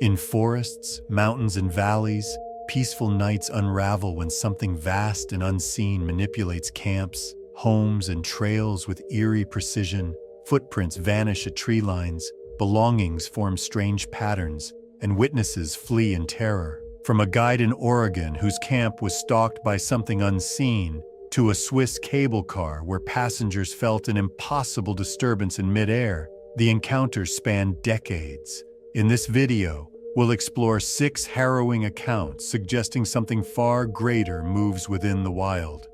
In forests, mountains, and valleys, peaceful nights unravel when something vast and unseen manipulates camps, homes, and trails with eerie precision. Footprints vanish at tree lines, belongings form strange patterns, and witnesses flee in terror. From a guide in Oregon whose camp was stalked by something unseen, to a Swiss cable car where passengers felt an impossible disturbance in midair, the encounters span decades. In this video, we'll explore 6 harrowing accounts suggesting something far greater moves within the wild.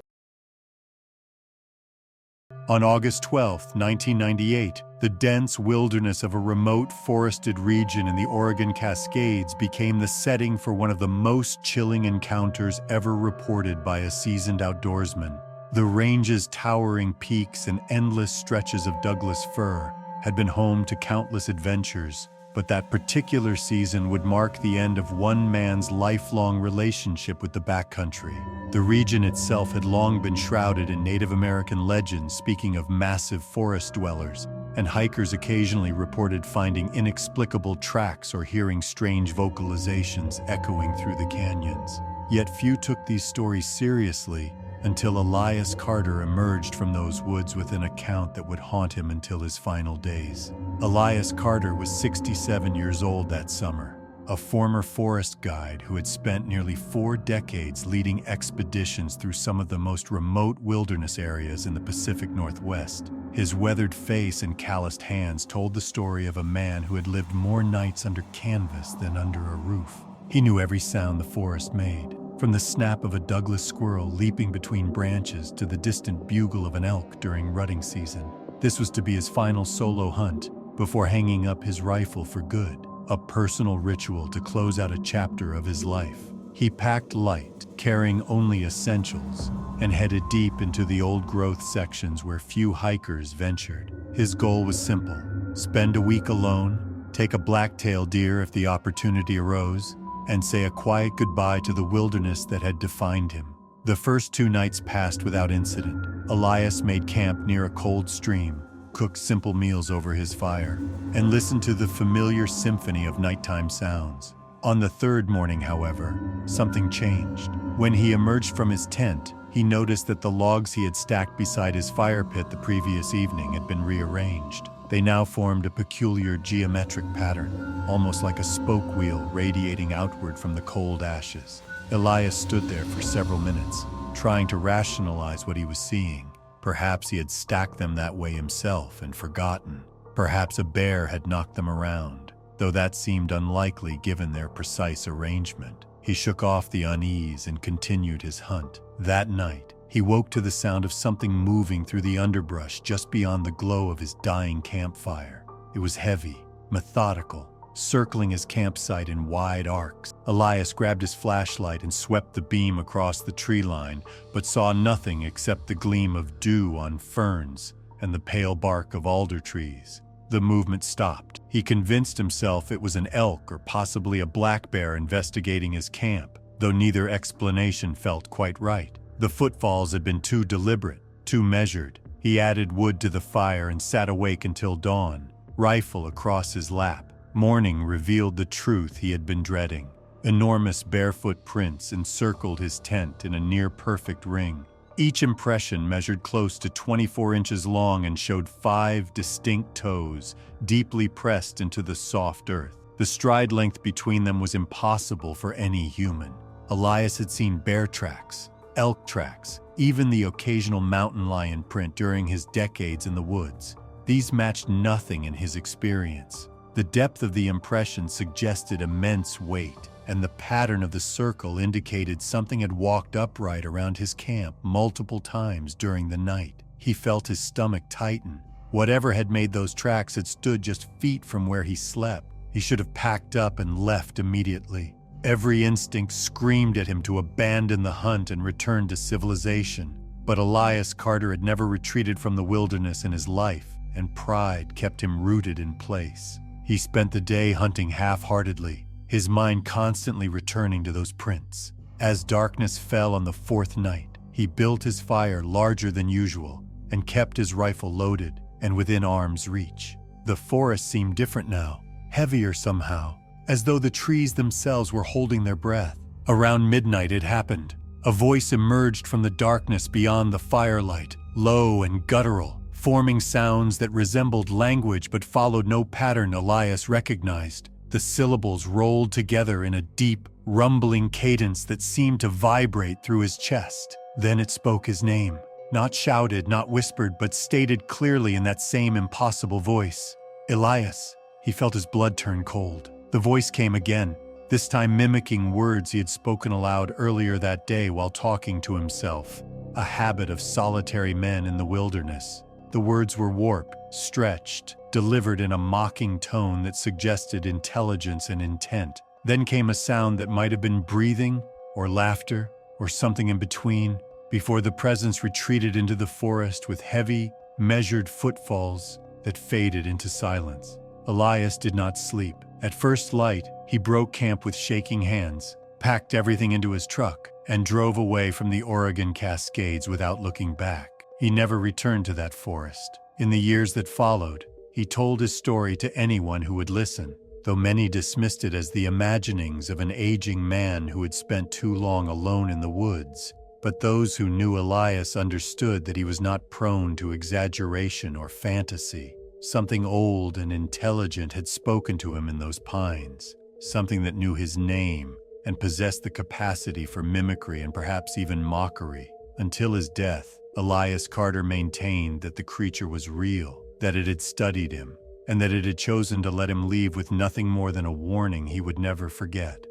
On August 12, 1998, the dense wilderness of a remote forested region in the Oregon Cascades became the setting for one of the most chilling encounters ever reported by a seasoned outdoorsman. The range's towering peaks and endless stretches of Douglas fir had been home to countless adventures, but that particular season would mark the end of one man's lifelong relationship with the backcountry. The region itself had long been shrouded in Native American legends speaking of massive forest dwellers, and hikers occasionally reported finding inexplicable tracks or hearing strange vocalizations echoing through the canyons. Yet few took these stories seriously until Elias Carter emerged from those woods with an account that would haunt him until his final days. Elias Carter was 67 years old that summer, a former forest guide who had spent nearly 4 decades leading expeditions through some of the most remote wilderness areas in the Pacific Northwest. His weathered face and calloused hands told the story of a man who had lived more nights under canvas than under a roof. He knew every sound the forest made, from the snap of a Douglas squirrel leaping between branches to the distant bugle of an elk during rutting season. This was to be his final solo hunt before hanging up his rifle for good, a personal ritual to close out a chapter of his life. He packed light, carrying only essentials, and headed deep into the old-growth sections where few hikers ventured. His goal was simple: spend a week alone, take a black-tailed deer if the opportunity arose, and say a quiet goodbye to the wilderness that had defined him. The first 2 nights passed without incident. Elias made camp near a cold stream, cooked simple meals over his fire, and listened to the familiar symphony of nighttime sounds. On the 3rd morning, however, something changed. When he emerged from his tent, he noticed that the logs he had stacked beside his fire pit the previous evening had been rearranged. They now formed a peculiar geometric pattern, almost like a spoke wheel radiating outward from the cold ashes. Elias stood there for several minutes, trying to rationalize what he was seeing. Perhaps he had stacked them that way himself and forgotten. Perhaps a bear had knocked them around, though that seemed unlikely given their precise arrangement. He shook off the unease and continued his hunt. That night, he woke to the sound of something moving through the underbrush just beyond the glow of his dying campfire. It was heavy, methodical, circling his campsite in wide arcs. Elias grabbed his flashlight and swept the beam across the tree line, but saw nothing except the gleam of dew on ferns and the pale bark of alder trees. The movement stopped. He convinced himself it was an elk or possibly a black bear investigating his camp, though neither explanation felt quite right. The footfalls had been too deliberate, too measured. He added wood to the fire and sat awake until dawn, rifle across his lap. Morning revealed the truth he had been dreading. Enormous barefoot prints encircled his tent in a near-perfect ring. Each impression measured close to 24 inches long and showed 5 distinct toes, deeply pressed into the soft earth. The stride length between them was impossible for any human. Elias had seen bear tracks, elk tracks, even the occasional mountain lion print during his decades in the woods. These matched nothing in his experience. The depth of the impression suggested immense weight, and the pattern of the circle indicated something had walked upright around his camp multiple times during the night. He felt his stomach tighten. Whatever had made those tracks had stood just feet from where he slept. He should have packed up and left immediately. Every instinct screamed at him to abandon the hunt and return to civilization. But Elias Carter had never retreated from the wilderness in his life, and pride kept him rooted in place. He spent the day hunting half-heartedly, his mind constantly returning to those prints. As darkness fell on the 4th night, he built his fire larger than usual and kept his rifle loaded and within arm's reach. The forest seemed different now, heavier somehow, as though the trees themselves were holding their breath. Around midnight it happened. A voice emerged from the darkness beyond the firelight, low and guttural, forming sounds that resembled language but followed no pattern Elias recognized. The syllables rolled together in a deep, rumbling cadence that seemed to vibrate through his chest. Then it spoke his name. Not shouted, not whispered, but stated clearly in that same impossible voice. Elias. He felt his blood turn cold. The voice came again, this time mimicking words he had spoken aloud earlier that day while talking to himself, a habit of solitary men in the wilderness. The words were warped, stretched, delivered in a mocking tone that suggested intelligence and intent. Then came a sound that might have been breathing, or laughter, or something in between, before the presence retreated into the forest with heavy, measured footfalls that faded into silence. Elias did not sleep. At first light, he broke camp with shaking hands, packed everything into his truck, and drove away from the Oregon Cascades without looking back. He never returned to that forest. In the years that followed, he told his story to anyone who would listen, though many dismissed it as the imaginings of an aging man who had spent too long alone in the woods. But those who knew Elias understood that he was not prone to exaggeration or fantasy. Something old and intelligent had spoken to him in those pines, something that knew his name and possessed the capacity for mimicry and perhaps even mockery. Until his death, Elias Carter maintained that the creature was real, that it had studied him, and that it had chosen to let him leave with nothing more than a warning he would never forget.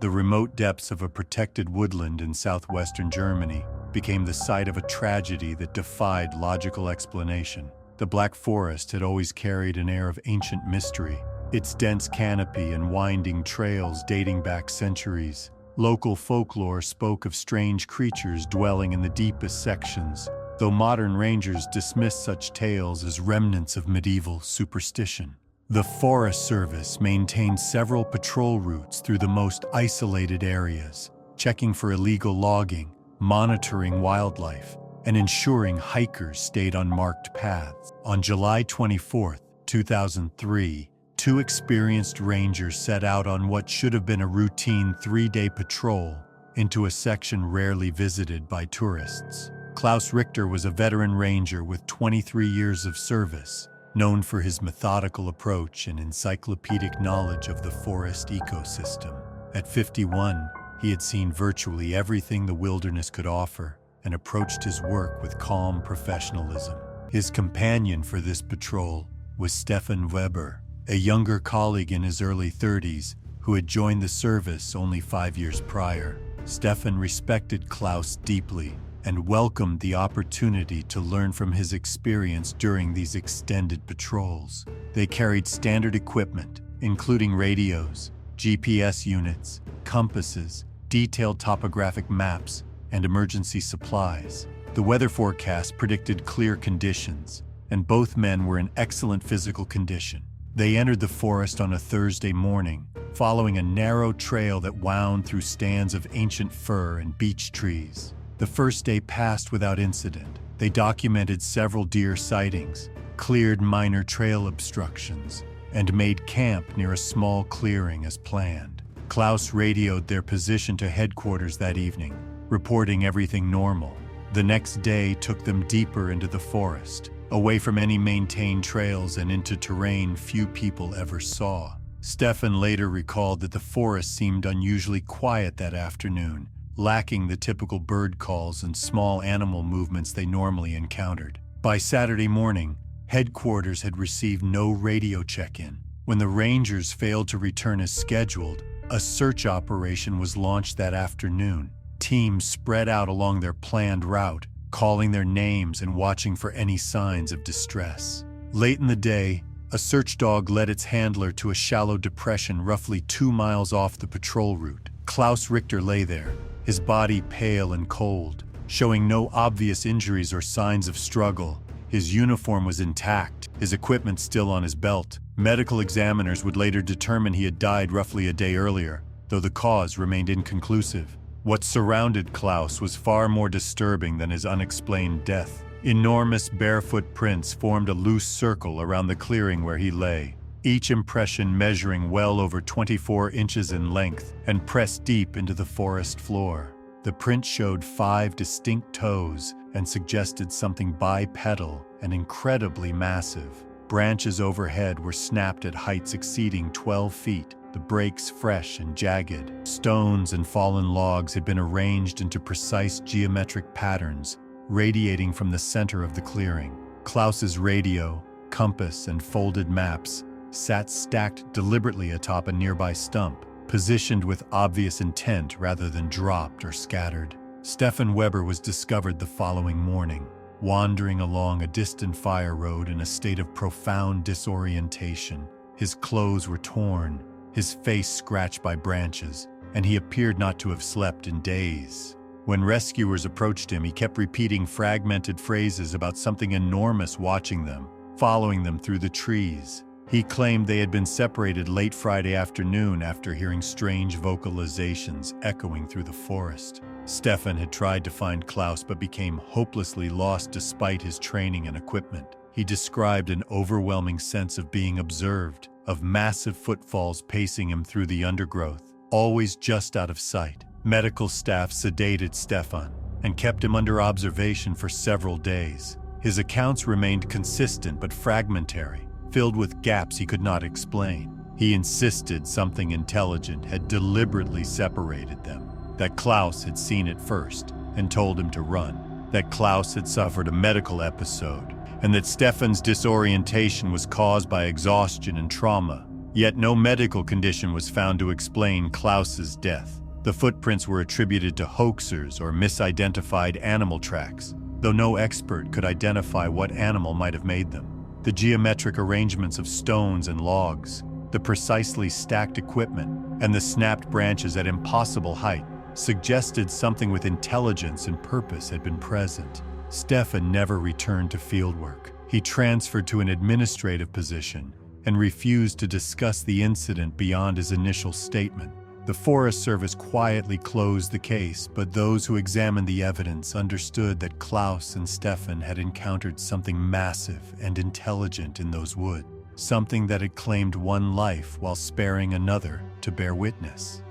The remote depths of a protected woodland in southwestern Germany became the site of a tragedy that defied logical explanation. The Black Forest had always carried an air of ancient mystery, its dense canopy and winding trails dating back centuries. Local folklore spoke of strange creatures dwelling in the deepest sections, though modern rangers dismissed such tales as remnants of medieval superstition. The Forest Service maintained several patrol routes through the most isolated areas, checking for illegal logging, monitoring wildlife, and ensuring hikers stayed on marked paths. On July 24, 2003, two experienced rangers set out on what should have been a routine 3-day patrol into a section rarely visited by tourists. Klaus Richter was a veteran ranger with 23 years of service, known for his methodical approach and encyclopedic knowledge of the forest ecosystem. At 51, he had seen virtually everything the wilderness could offer and approached his work with calm professionalism. His companion for this patrol was Stefan Weber, a younger colleague in his early 30s who had joined the service only 5 years prior. Stefan respected Klaus deeply and welcomed the opportunity to learn from his experience during these extended patrols. They carried standard equipment, including radios, GPS units, compasses, detailed topographic maps, and emergency supplies. The weather forecast predicted clear conditions, and both men were in excellent physical condition. They entered the forest on a Thursday morning, following a narrow trail that wound through stands of ancient fir and beech trees. The first day passed without incident. They documented several deer sightings, cleared minor trail obstructions, and made camp near a small clearing as planned. Klaus radioed their position to headquarters that evening, reporting everything normal. The next day took them deeper into the forest, away from any maintained trails and into terrain few people ever saw. Stefan later recalled that the forest seemed unusually quiet that afternoon, lacking the typical bird calls and small animal movements they normally encountered. By Saturday morning, headquarters had received no radio check-in. When the Rangers failed to return as scheduled, a search operation was launched that afternoon. Teams spread out along their planned route, calling their names and watching for any signs of distress. Late in the day, a search dog led its handler to a shallow depression roughly 2 miles off the patrol route. Klaus Richter lay there, his body pale and cold, showing no obvious injuries or signs of struggle. His uniform was intact, his equipment still on his belt. Medical examiners would later determine he had died roughly a day earlier, though the cause remained inconclusive. What surrounded Klaus was far more disturbing than his unexplained death. Enormous barefoot prints formed a loose circle around the clearing where he lay, each impression measuring well over 24 inches in length and pressed deep into the forest floor. The print showed 5 distinct toes and suggested something bipedal and incredibly massive. Branches overhead were snapped at heights exceeding 12 feet, the breaks fresh and jagged. Stones and fallen logs had been arranged into precise geometric patterns, radiating from the center of the clearing. Klaus's radio, compass, and folded maps sat stacked deliberately atop a nearby stump, positioned with obvious intent rather than dropped or scattered. Stefan Weber was discovered the following morning, wandering along a distant fire road in a state of profound disorientation. His clothes were torn, his face scratched by branches, and he appeared not to have slept in days. When rescuers approached him, he kept repeating fragmented phrases about something enormous watching them, following them through the trees. He claimed they had been separated late Friday afternoon after hearing strange vocalizations echoing through the forest. Stefan had tried to find Klaus but became hopelessly lost despite his training and equipment. He described an overwhelming sense of being observed, of massive footfalls pacing him through the undergrowth, always just out of sight. Medical staff sedated Stefan and kept him under observation for several days. His accounts remained consistent but fragmentary, filled with gaps he could not explain. He insisted something intelligent had deliberately separated them, that Klaus had seen it first and told him to run, that Klaus had suffered a medical episode, and that Stefan's disorientation was caused by exhaustion and trauma. Yet no medical condition was found to explain Klaus's death. The footprints were attributed to hoaxers or misidentified animal tracks, though no expert could identify what animal might have made them. The geometric arrangements of stones and logs, the precisely stacked equipment, and the snapped branches at impossible height suggested something with intelligence and purpose had been present. Stefan never returned to fieldwork. He transferred to an administrative position and refused to discuss the incident beyond his initial statement. The Forest Service quietly closed the case, but those who examined the evidence understood that Klaus and Stefan had encountered something massive and intelligent in those woods, something that had claimed one life while sparing another to bear witness.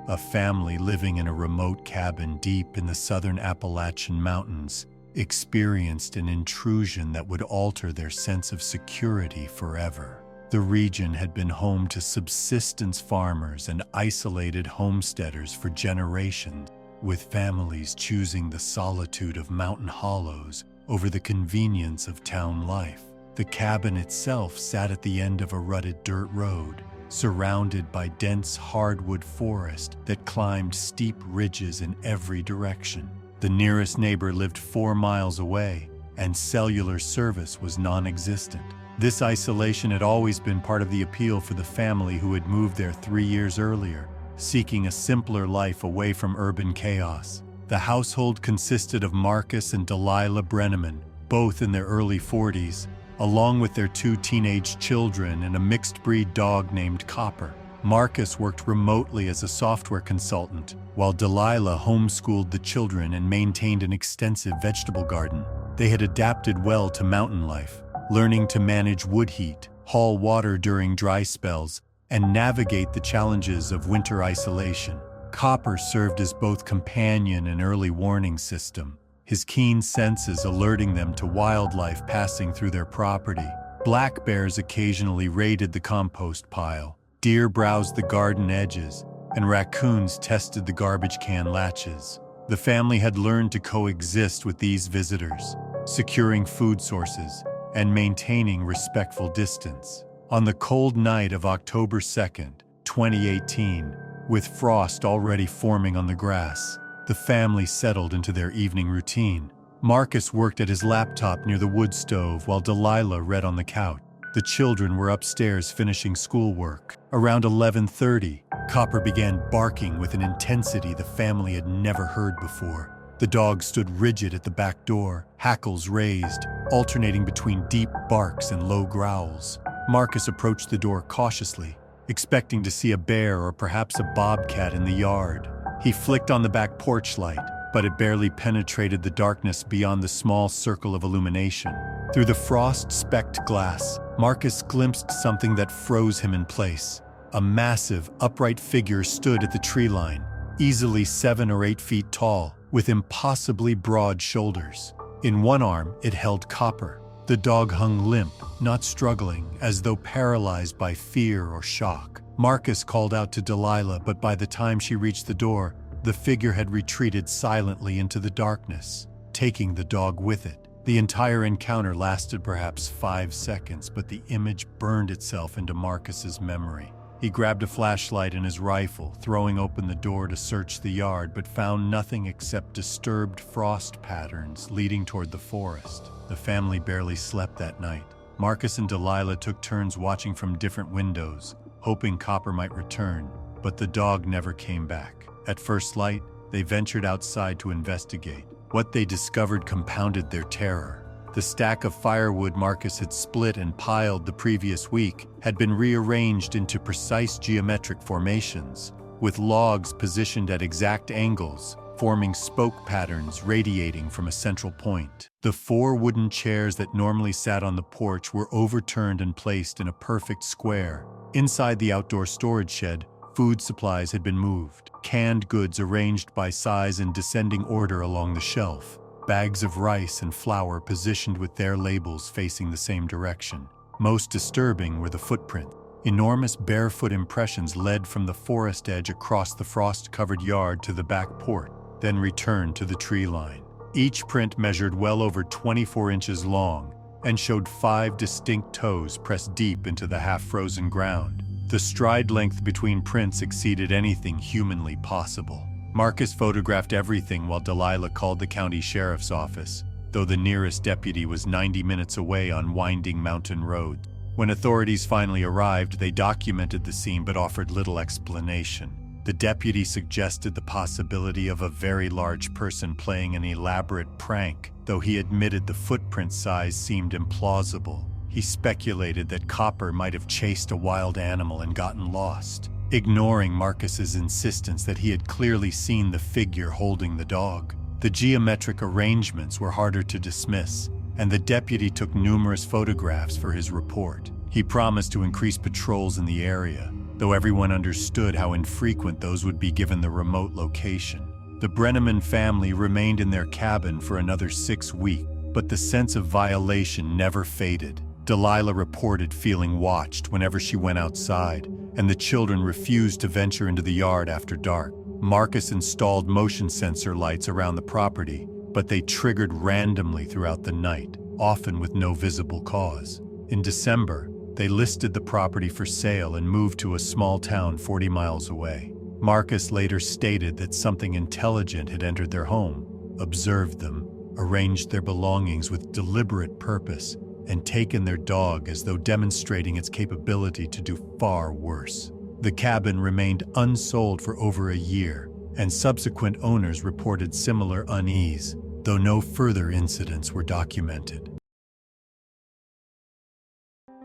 A family living in a remote cabin deep in the southern Appalachian Mountains experienced an intrusion that would alter their sense of security forever. The region had been home to subsistence farmers and isolated homesteaders for generations, with families choosing the solitude of mountain hollows over the convenience of town life. The cabin itself sat at the end of a rutted dirt road, surrounded by dense hardwood forest that climbed steep ridges in every direction. The nearest neighbor lived 4 miles away, and cellular service was non-existent. This isolation had always been part of the appeal for the family who had moved there 3 years earlier, seeking a simpler life away from urban chaos. The household consisted of Marcus and Delilah Brenneman, both in their early 40s, along with their 2 teenage children and a mixed-breed dog named Copper. Marcus worked remotely as a software consultant, while Delilah homeschooled the children and maintained an extensive vegetable garden. They had adapted well to mountain life, learning to manage wood heat, haul water during dry spells, and navigate the challenges of winter isolation. Copper served as both companion and early warning system, his keen senses alerting them to wildlife passing through their property. Black bears occasionally raided the compost pile, deer browsed the garden edges, and raccoons tested the garbage can latches. The family had learned to coexist with these visitors, securing food sources and maintaining respectful distance. On the cold night of October 2nd, 2018, with frost already forming on the grass, the family settled into their evening routine. Marcus worked at his laptop near the wood stove while Delilah read on the couch. The children were upstairs finishing schoolwork. Around 11:30, Copper began barking with an intensity the family had never heard before. The dog stood rigid at the back door, hackles raised, alternating between deep barks and low growls. Marcus approached the door cautiously, expecting to see a bear or perhaps a bobcat in the yard. He flicked on the back porch light, but it barely penetrated the darkness beyond the small circle of illumination. Through the frost-specked glass, Marcus glimpsed something that froze him in place. A massive, upright figure stood at the tree line, easily 7 or 8 feet tall, with impossibly broad shoulders. In one arm, it held Copper. The dog hung limp, not struggling, as though paralyzed by fear or shock. Marcus called out to Delilah, but by the time she reached the door, the figure had retreated silently into the darkness, taking the dog with it. The entire encounter lasted perhaps 5 seconds, but the image burned itself into Marcus's memory. He grabbed a flashlight and his rifle, throwing open the door to search the yard, but found nothing except disturbed frost patterns leading toward the forest. The family barely slept that night. Marcus and Delilah took turns watching from different windows, hoping Copper might return, but the dog never came back. At first light, they ventured outside to investigate. What they discovered compounded their terror. The stack of firewood Marcus had split and piled the previous week had been rearranged into precise geometric formations, with logs positioned at exact angles, forming spoke patterns radiating from a central point. The 4 wooden chairs that normally sat on the porch were overturned and placed in a perfect square. Inside the outdoor storage shed, food supplies had been moved, canned goods arranged by size in descending order along the shelf, bags of rice and flour positioned with their labels facing the same direction. Most disturbing were the footprints. Enormous barefoot impressions led from the forest edge across the frost-covered yard to the back porch, then returned to the tree line. Each print measured well over 24 inches long and showed 5 distinct toes pressed deep into the half-frozen ground. The stride length between prints exceeded anything humanly possible. Marcus photographed everything while Delilah called the county sheriff's office, though the nearest deputy was 90 minutes away on winding mountain roads. When authorities finally arrived, they documented the scene but offered little explanation. The deputy suggested the possibility of a very large person playing an elaborate prank, though he admitted the footprint size seemed implausible. He speculated that Copper might have chased a wild animal and gotten lost, ignoring Marcus's insistence that he had clearly seen the figure holding the dog. The geometric arrangements were harder to dismiss, and the deputy took numerous photographs for his report. He promised to increase patrols in the area, though everyone understood how infrequent those would be given the remote location. The Brenneman family remained in their cabin for another 6 weeks, but the sense of violation never faded. Delilah reported feeling watched whenever she went outside, and the children refused to venture into the yard after dark. Marcus installed motion sensor lights around the property, but they triggered randomly throughout the night, often with no visible cause. In December, they listed the property for sale and moved to a small town 40 miles away. Marcus later stated that something intelligent had entered their home, observed them, arranged their belongings with deliberate purpose, and taken their dog as though demonstrating its capability to do far worse. The cabin remained unsold for over a year, and subsequent owners reported similar unease, though no further incidents were documented.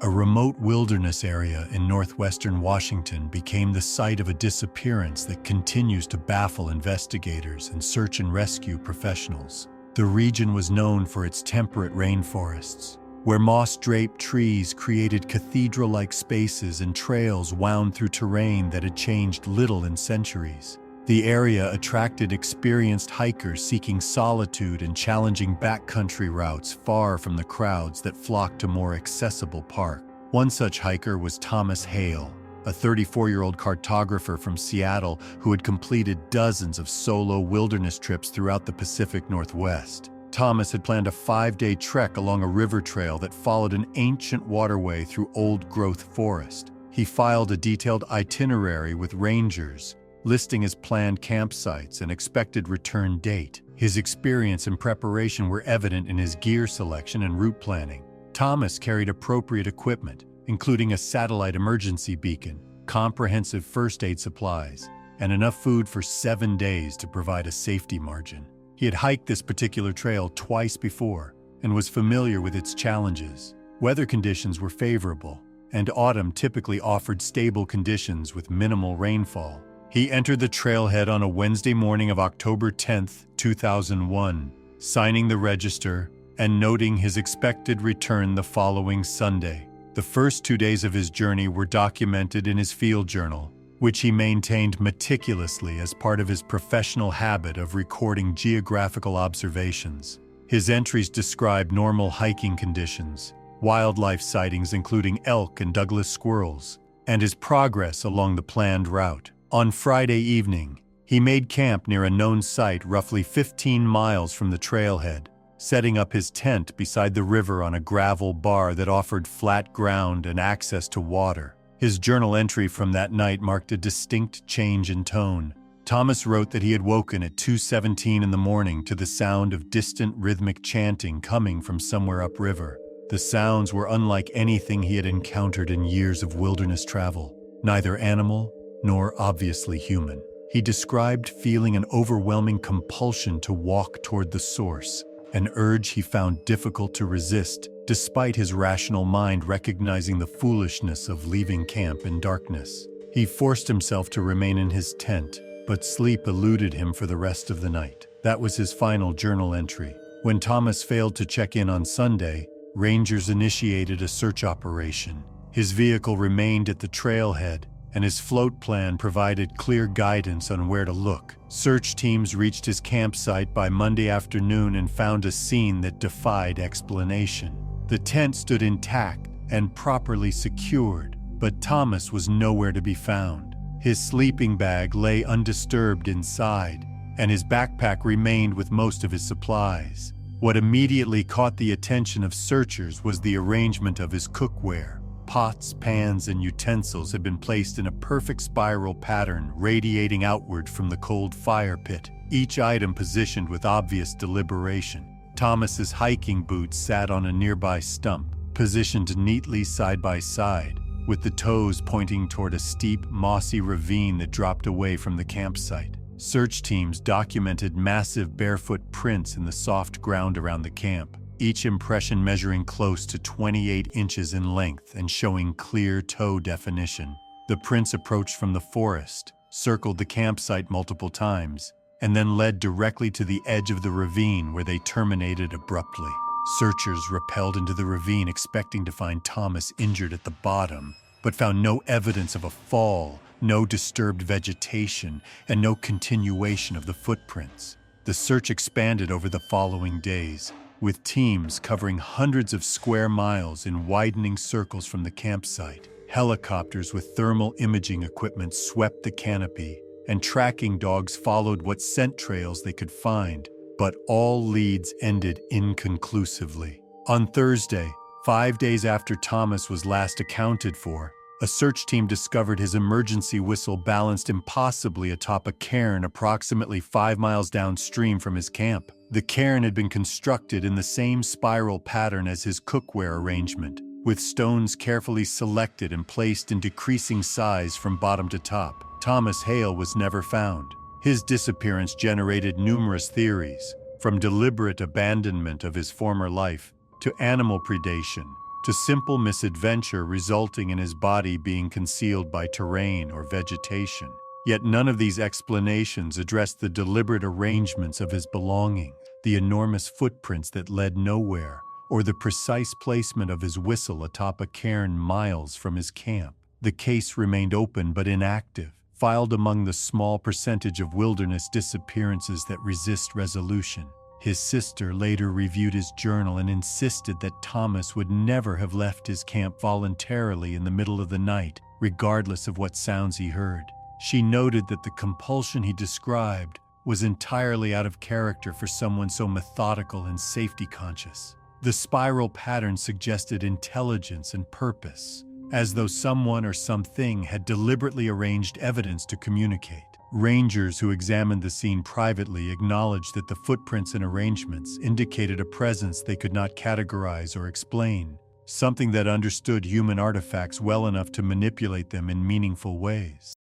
A remote wilderness area in northwestern Washington became the site of a disappearance that continues to baffle investigators and search and rescue professionals. The region was known for its temperate rainforests, where moss-draped trees created cathedral-like spaces and trails wound through terrain that had changed little in centuries. The area attracted experienced hikers seeking solitude and challenging backcountry routes far from the crowds that flocked to more accessible parks. One such hiker was Thomas Hale, a 34-year-old cartographer from Seattle who had completed dozens of solo wilderness trips throughout the Pacific Northwest. Thomas had planned a 5-day trek along a river trail that followed an ancient waterway through old-growth forest. He filed a detailed itinerary with rangers, listing his planned campsites and expected return date. His experience and preparation were evident in his gear selection and route planning. Thomas carried appropriate equipment, including a satellite emergency beacon, comprehensive first aid supplies, and enough food for 7 days to provide a safety margin. He had hiked this particular trail twice before and was familiar with its challenges. Weather conditions were favorable, and autumn typically offered stable conditions with minimal rainfall. He entered the trailhead on a Wednesday morning of October 10, 2001, signing the register and noting his expected return the following Sunday. The first 2 days of his journey were documented in his field journal, which he maintained meticulously as part of his professional habit of recording geographical observations. His entries describe normal hiking conditions, wildlife sightings including elk and Douglas squirrels, and his progress along the planned route. On Friday evening, he made camp near a known site roughly 15 miles from the trailhead, setting up his tent beside the river on a gravel bar that offered flat ground and access to water. His journal entry from that night marked a distinct change in tone. Thomas wrote that he had woken at 2:17 in the morning to the sound of distant rhythmic chanting coming from somewhere upriver. The sounds were unlike anything he had encountered in years of wilderness travel, neither animal nor obviously human. He described feeling an overwhelming compulsion to walk toward the source, an urge he found difficult to resist, despite his rational mind recognizing the foolishness of leaving camp in darkness. He forced himself to remain in his tent, but sleep eluded him for the rest of the night. That was his final journal entry. When Thomas failed to check in on Sunday, rangers initiated a search operation. His vehicle remained at the trailhead, and his float plan provided clear guidance on where to look. Search teams reached his campsite by Monday afternoon and found a scene that defied explanation. The tent stood intact and properly secured, but Thomas was nowhere to be found. His sleeping bag lay undisturbed inside, and his backpack remained with most of his supplies. What immediately caught the attention of searchers was the arrangement of his cookware. Pots, pans, and utensils had been placed in a perfect spiral pattern radiating outward from the cold fire pit, each item positioned with obvious deliberation. Thomas's hiking boots sat on a nearby stump, positioned neatly side by side, with the toes pointing toward a steep, mossy ravine that dropped away from the campsite. Search teams documented massive barefoot prints in the soft ground around the camp, each impression measuring close to 28 inches in length and showing clear toe definition. The prints approached from the forest, circled the campsite multiple times, and then led directly to the edge of the ravine where they terminated abruptly. Searchers rappelled into the ravine expecting to find Thomas injured at the bottom, but found no evidence of a fall, no disturbed vegetation, and no continuation of the footprints. The search expanded over the following days, with teams covering hundreds of square miles in widening circles from the campsite. Helicopters with thermal imaging equipment swept the canopy, and tracking dogs followed what scent trails they could find, but all leads ended inconclusively. On Thursday, 5 days after Thomas was last accounted for, a search team discovered his emergency whistle balanced impossibly atop a cairn approximately 5 miles downstream from his camp. The cairn had been constructed in the same spiral pattern as his cookware arrangement, with stones carefully selected and placed in decreasing size from bottom to top. Thomas Hale was never found. His disappearance generated numerous theories, from deliberate abandonment of his former life to animal predation, to simple misadventure resulting in his body being concealed by terrain or vegetation. Yet none of these explanations addressed the deliberate arrangements of his belongings, the enormous footprints that led nowhere, or the precise placement of his whistle atop a cairn miles from his camp. The case remained open but inactive, filed among the small percentage of wilderness disappearances that resist resolution. His sister later reviewed his journal and insisted that Thomas would never have left his camp voluntarily in the middle of the night, regardless of what sounds he heard. She noted that the compulsion he described was entirely out of character for someone so methodical and safety-conscious. The spiral pattern suggested intelligence and purpose, as though someone or something had deliberately arranged evidence to communicate. Rangers who examined the scene privately acknowledged that the footprints and arrangements indicated a presence they could not categorize or explain, something that understood human artifacts well enough to manipulate them in meaningful ways.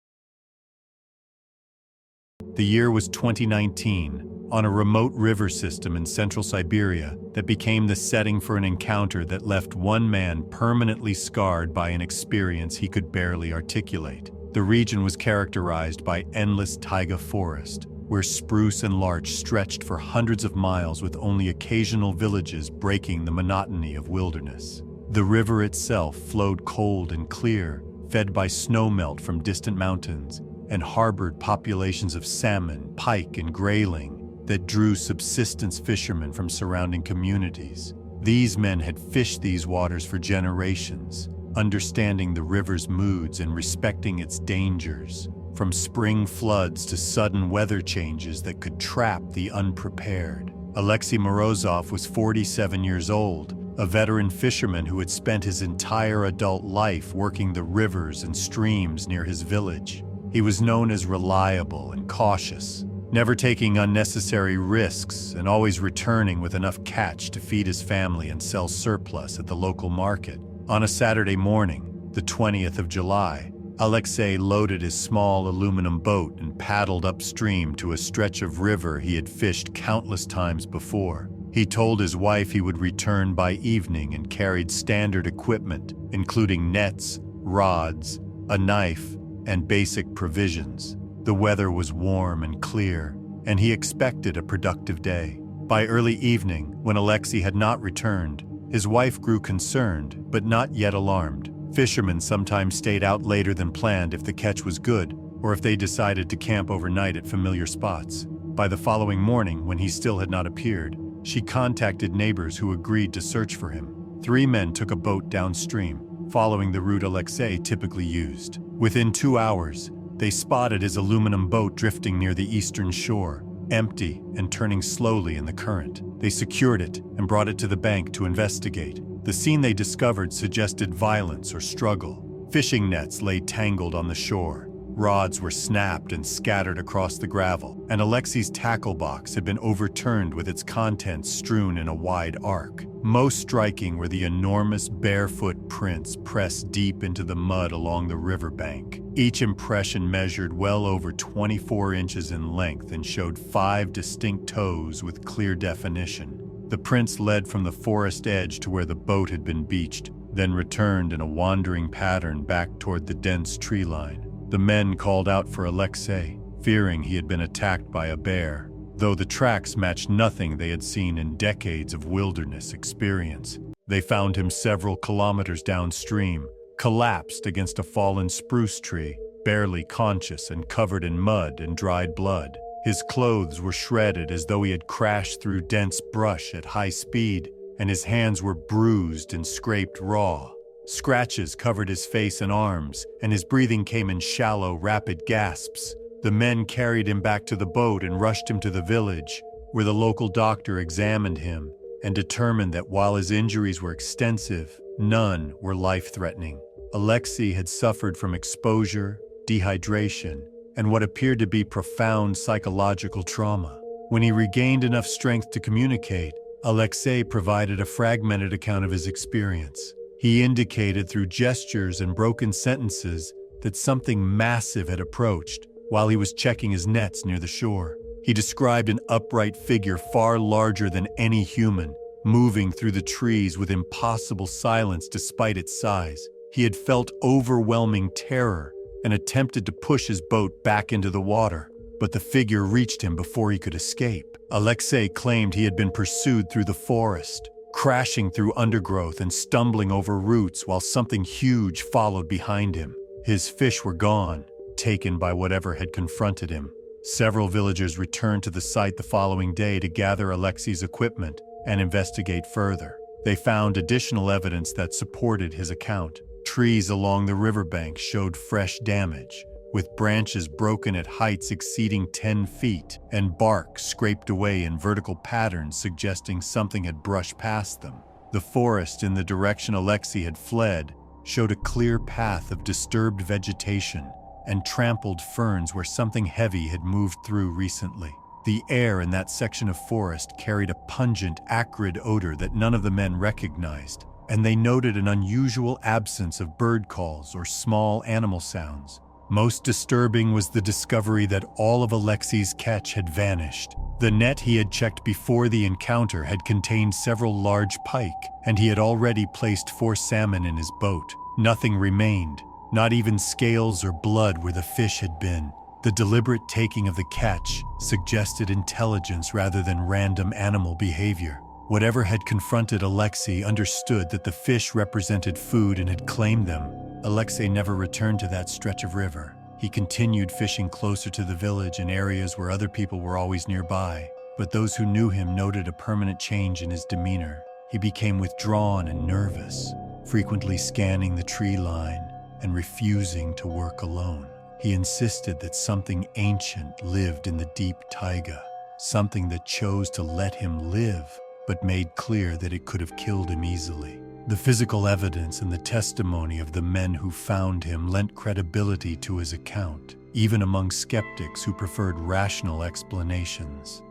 The year was 2019, on a remote river system in central Siberia that became the setting for an encounter that left one man permanently scarred by an experience he could barely articulate. The region was characterized by endless taiga forest, where spruce and larch stretched for hundreds of miles with only occasional villages breaking the monotony of wilderness. The river itself flowed cold and clear, fed by snowmelt from distant mountains, and harbored populations of salmon, pike, and grayling that drew subsistence fishermen from surrounding communities. These men had fished these waters for generations, understanding the river's moods and respecting its dangers, from spring floods to sudden weather changes that could trap the unprepared. Alexei Morozov was 47 years old, a veteran fisherman who had spent his entire adult life working the rivers and streams near his village. He was known as reliable and cautious, never taking unnecessary risks and always returning with enough catch to feed his family and sell surplus at the local market. On a Saturday morning, the 20th of July, Alexei loaded his small aluminum boat and paddled upstream to a stretch of river he had fished countless times before. He told his wife he would return by evening and carried standard equipment, including nets, rods, a knife, and basic provisions. The weather was warm and clear, and he expected a productive day. By early evening, when Alexei had not returned, his wife grew concerned, but not yet alarmed. Fishermen sometimes stayed out later than planned if the catch was good, or if they decided to camp overnight at familiar spots. By the following morning, when he still had not appeared, she contacted neighbors who agreed to search for him. 3 men took a boat downstream, following the route Alexei typically used. Within 2 hours, they spotted his aluminum boat drifting near the eastern shore, empty and turning slowly in the current. They secured it and brought it to the bank to investigate. The scene they discovered suggested violence or struggle. Fishing nets lay tangled on the shore. Rods were snapped and scattered across the gravel, and Alexei's tackle box had been overturned with its contents strewn in a wide arc. Most striking were the enormous barefoot prints pressed deep into the mud along the riverbank. Each impression measured well over 24 inches in length and showed 5 distinct toes with clear definition. The prints led from the forest edge to where the boat had been beached, then returned in a wandering pattern back toward the dense tree line. The men called out for Alexei, fearing he had been attacked by a bear, though the tracks matched nothing they had seen in decades of wilderness experience. They found him several kilometers downstream, collapsed against a fallen spruce tree, barely conscious and covered in mud and dried blood. His clothes were shredded as though he had crashed through dense brush at high speed, and his hands were bruised and scraped raw. Scratches covered his face and arms, and his breathing came in shallow, rapid gasps. The men carried him back to the boat and rushed him to the village, where the local doctor examined him and determined that while his injuries were extensive, none were life-threatening. Alexei had suffered from exposure, dehydration, and what appeared to be profound psychological trauma. When he regained enough strength to communicate, Alexei provided a fragmented account of his experience. He indicated through gestures and broken sentences that something massive had approached while he was checking his nets near the shore. He described an upright figure far larger than any human, moving through the trees with impossible silence despite its size. He had felt overwhelming terror and attempted to push his boat back into the water, but the figure reached him before he could escape. Alexei claimed he had been pursued through the forest, crashing through undergrowth and stumbling over roots while something huge followed behind him. His fish were gone, taken by whatever had confronted him. Several villagers returned to the site the following day to gather Alexei's equipment and investigate further. They found additional evidence that supported his account. Trees along the riverbank showed fresh damage, with branches broken at heights exceeding 10 feet and bark scraped away in vertical patterns suggesting something had brushed past them. The forest in the direction Alexei had fled showed a clear path of disturbed vegetation and trampled ferns where something heavy had moved through recently. The air in that section of forest carried a pungent, acrid odor that none of the men recognized, and they noted an unusual absence of bird calls or small animal sounds. Most disturbing was the discovery that all of Alexei's catch had vanished. The net he had checked before the encounter had contained several large pike, and he had already placed 4 salmon in his boat. Nothing remained, Not even scales or blood where the fish had been. The deliberate taking of the catch suggested intelligence rather than random animal behavior. Whatever had confronted Alexei understood that the fish represented food and had claimed them. Alexei never returned to that stretch of river. He continued fishing closer to the village in areas where other people were always nearby, but those who knew him noted a permanent change in his demeanor. He became withdrawn and nervous, frequently scanning the tree line and refusing to work alone. He insisted that something ancient lived in the deep taiga, something that chose to let him live, but made clear that it could have killed him easily. The physical evidence and the testimony of the men who found him lent credibility to his account, even among skeptics who preferred rational explanations.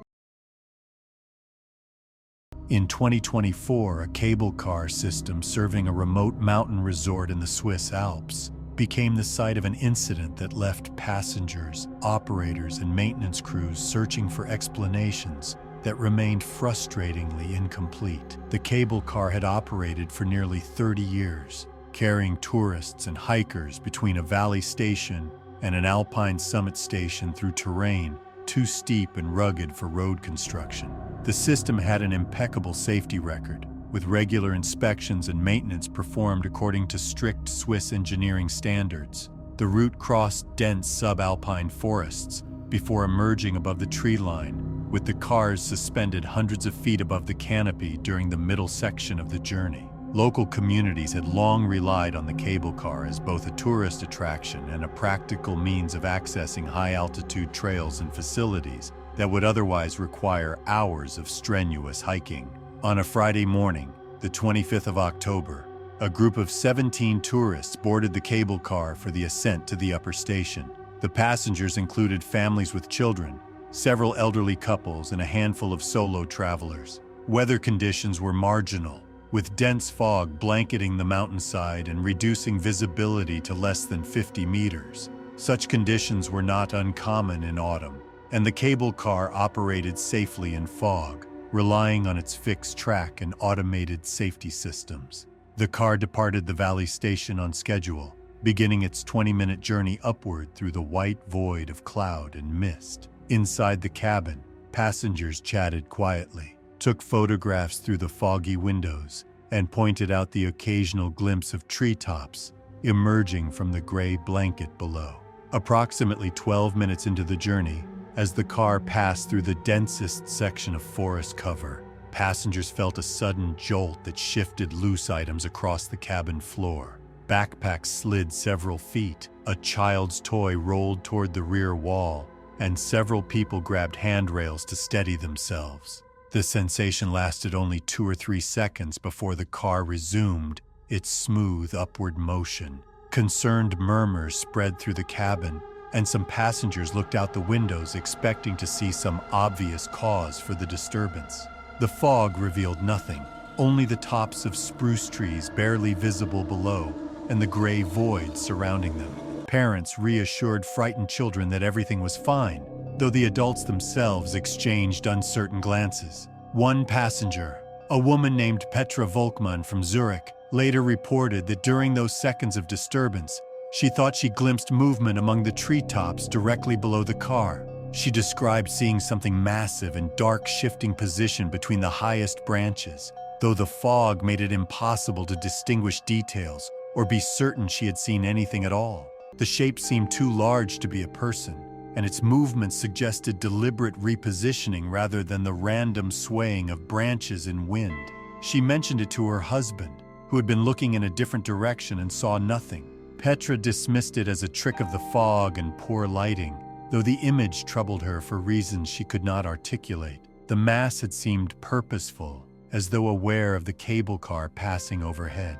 In 2024, a cable car system serving a remote mountain resort in the Swiss Alps became the site of an incident that left passengers, operators, and maintenance crews searching for explanations that remained frustratingly incomplete. The cable car had operated for nearly 30 years, carrying tourists and hikers between a valley station and an alpine summit station through terrain too steep and rugged for road construction. The system had an impeccable safety record, with regular inspections and maintenance performed according to strict Swiss engineering standards. The route crossed dense subalpine forests before emerging above the tree line, with the cars suspended hundreds of feet above the canopy during the middle section of the journey. Local communities had long relied on the cable car as both a tourist attraction and a practical means of accessing high-altitude trails and facilities that would otherwise require hours of strenuous hiking. On a Friday morning, the 25th of October, a group of 17 tourists boarded the cable car for the ascent to the upper station. The passengers included families with children, several elderly couples, and a handful of solo travelers. Weather conditions were marginal, with dense fog blanketing the mountainside and reducing visibility to less than 50 meters. Such conditions were not uncommon in autumn, and the cable car operated safely in fog, relying on its fixed track and automated safety systems. The car departed the valley station on schedule, beginning its 20-minute journey upward through the white void of cloud and mist. Inside the cabin, passengers chatted quietly, took photographs through the foggy windows, and pointed out the occasional glimpse of treetops emerging from the gray blanket below. Approximately 12 minutes into the journey, as the car passed through the densest section of forest cover, passengers felt a sudden jolt that shifted loose items across the cabin floor. Backpacks slid several feet, a child's toy rolled toward the rear wall, and several people grabbed handrails to steady themselves. The sensation lasted only 2 or 3 seconds before the car resumed its smooth upward motion. Concerned murmurs spread through the cabin, and some passengers looked out the windows expecting to see some obvious cause for the disturbance. The fog revealed nothing, only the tops of spruce trees barely visible below and the gray void surrounding them. Parents reassured frightened children that everything was fine, though the adults themselves exchanged uncertain glances. One passenger, a woman named Petra Volkmann from Zurich, later reported that during those seconds of disturbance, she thought she glimpsed movement among the treetops directly below the car. She described seeing something massive in dark shifting position between the highest branches, though the fog made it impossible to distinguish details or be certain she had seen anything at all. The shape seemed too large to be a person, and its movements suggested deliberate repositioning rather than the random swaying of branches in wind. She mentioned it to her husband, who had been looking in a different direction and saw nothing. Petra dismissed it as a trick of the fog and poor lighting, though the image troubled her for reasons she could not articulate. The mass had seemed purposeful, as though aware of the cable car passing overhead.